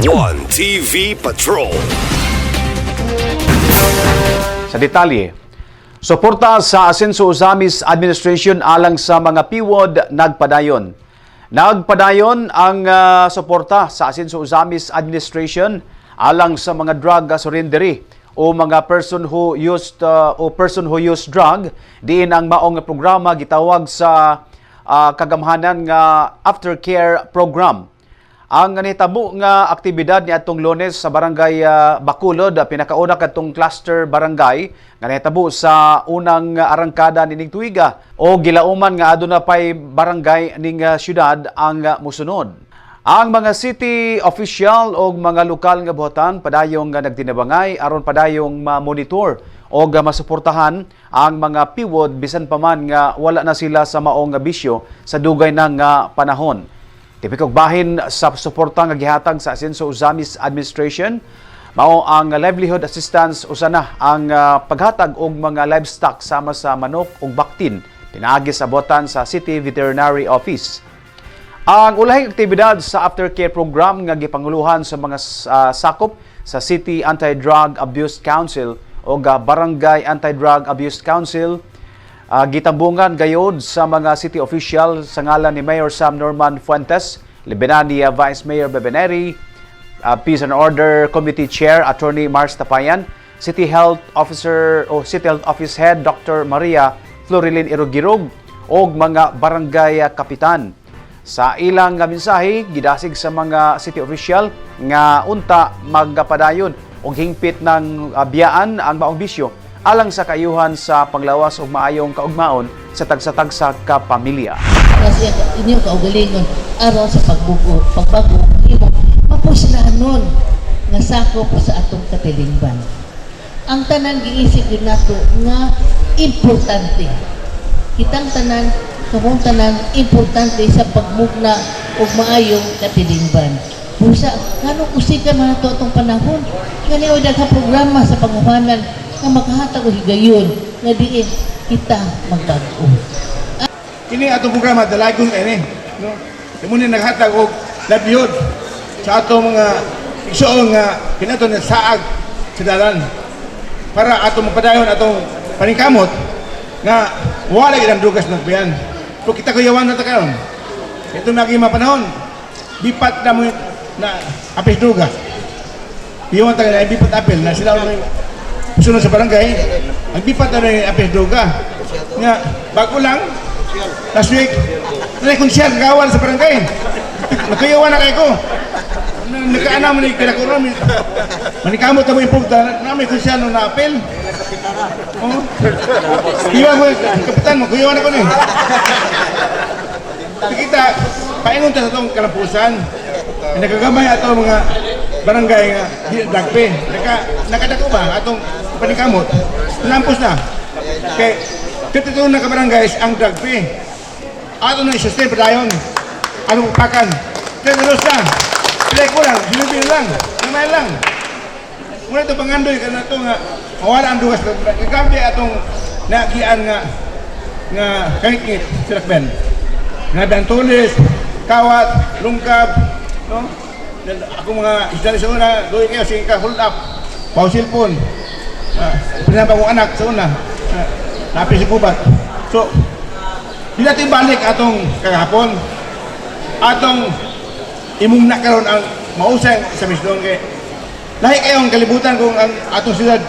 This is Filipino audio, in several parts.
One TV Patrol. Sa detalye, suporta sa Asenso Usamis Administration alang sa mga piwod nagpadayon. Nagpadayon ang suporta sa Asenso Usamis Administration alang sa mga drug surrendery o mga person who used drug. Diin ang maong programa gitawag sa kagamhanan nga aftercare program. Ang nahitabo nga aktibidad ni atong Lunes sa barangay Bacolod, pinakauna kadtong cluster barangay nga nahitabo sa unang arangkada nining tuiga o gilauman nga aduna pay barangay ning syudad ang musunod. Ang mga city official o mga lokal nga buhatan padayong nagtinabangay aron padayong ma-monitor o masuportahan ang mga piwod bisan pa man nga wala na sila sa maong bisyo sa dugay ng panahon. Tipikog bahin sa suporta nga gihatag sa Asenso Usamis Administration mao ang livelihood assistance usana ang paghatag og mga livestock sama sa manok ug baktin pinaagi sa botan sa City Veterinary Office. Ang ulahing aktibidad sa aftercare program nga gipanguluhan sa mga sakop sa City Anti-Drug Abuse Council o Barangay Anti-Drug Abuse Council gitambungan gayod sa mga city official sa ngalan ni Mayor Sam Norman Fuentes, libenan ni Vice Mayor Bebeneri, Peace and Order Committee Chair Attorney Mars Tapayan, City Health Officer o City Health Office Head Dr. Maria Florilyn Irogirog o mga barangay kapitan. Sa ilang mensahe gidasig sa mga city official nga unta magpadayon og hingpit ng biyaan ang maong bisyo alang sa kayuhan sa panglawas og maayong kaugmaon sa tagsa-tagsa ka pamilya. Kasi inyong kaugalingon aron sa pagbago imo mapuslanon nga sakop sa atong katilingban. Ang tanan giisip din nato nga importante. Kitang tanan kamong tanan importante sa pagmugna og maayong katilingban. Busa kanong usikan man nato atong panahon kani o daghang programa sa panguhanan nga makahatag og higayon nga diin kita magbago. Kini atong programa dalagon ini, no. Imo ni naghatag og livelihood sa atong mga igsoon nga kinaton nga saag sa dalan para atong mapadayon atong paningkamot nga wala gyud ang drugas nagbiyan. Pero kita kuyawan na ta karon. Ito naging mapanahon. Bipat na mo na apis druga. Iyon ta nga bipat apel na sila sunod sa barangay, ang bipat na rin apis droga. Nga, bago lang, last week, nakonsyal gawal sa barangay. Nakayawan na kayo ko. Nagkaana mo na yung kinakuron. Manikamot na mo yung pugta, namin konsyal na apel. Oh. Iwan mo, kapitan mo, kuyawan ako na eh. Kita, paingon ta sa itong kalampusan. Nagagamay ato mga barangay nga dagpe. Nakadako ba atong panikamot? Lampos na. Kay tituon na ka barangays ang dagpe. Ato na i-sustain padayon. Anong pakan? Tenos na. Pilay ko lang, bilbil lang. Namay lang. Muna ito pangandoy ka na ito nga mawala ang dugas. Kagampi atong nagian nga kahit silakben. Nga dantulis, kawat, lungkab, no? Ako mga isdali sa una, doon kayo, sige ka, hold up, pao cellphone. Pinabang kong anak sa una, napin si Kubat. So, di natin balik atong kagahapon, atong imungna karon ang mausay sa misdong kay lahi kayo ang kalibutan kung ang atong siyudad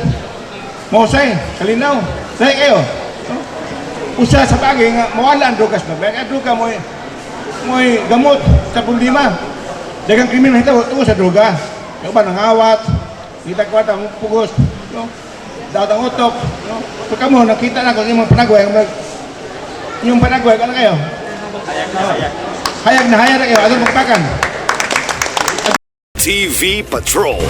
mausay, kalinaw, lahi kayo. No? Usa sa bagay nga, mawala ang drugas na. Kaya druga mo'y gamot sa problema. Dagang krimen mahita ito sa droga. Yung ba nangawat, kita kwata ang pugos, no? Daot ang utok, no? So kamo nakita na kung yung panagway, yung panagway, ano kayo? Hayag na kayo, anong magpakan? TV Patrol.